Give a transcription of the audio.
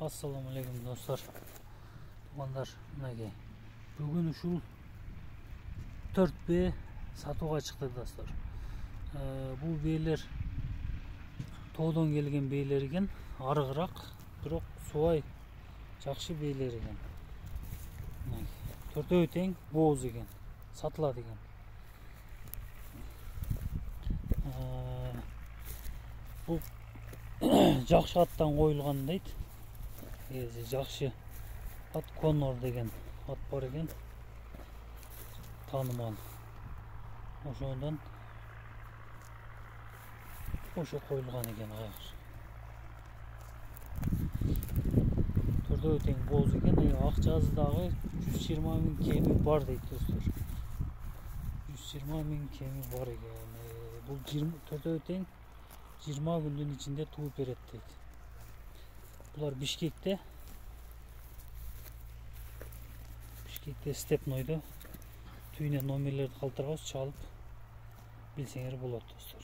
Assalamu alaikum dostlar. Tuğanlar, мінекей. Бүгін ушул 4B сатууга чыкты достор. Бул бээлер тоодон келген бээлер экен, арыгыраак, бирок субай жакшы бээлер экен. Төртөө тең бооз экен, сатылат экен. Бул жакшы аттан коюлган дейт. Жакшы ат Конор деген ат бар экен, таанымал. Ошондон ошо коюлган экен айгыр. Төртөө тең бооз экен, ак жаздагы 120 миң кеми бар дейт достор. 120 миң кеми бар экен. Бул төртөө тең 20 күндүн ичинде тууп берет дейт. Булар Бишкекте Степнойдо. Түйүнөн номерлерди калтырбас, чалып билсеңер болот достор.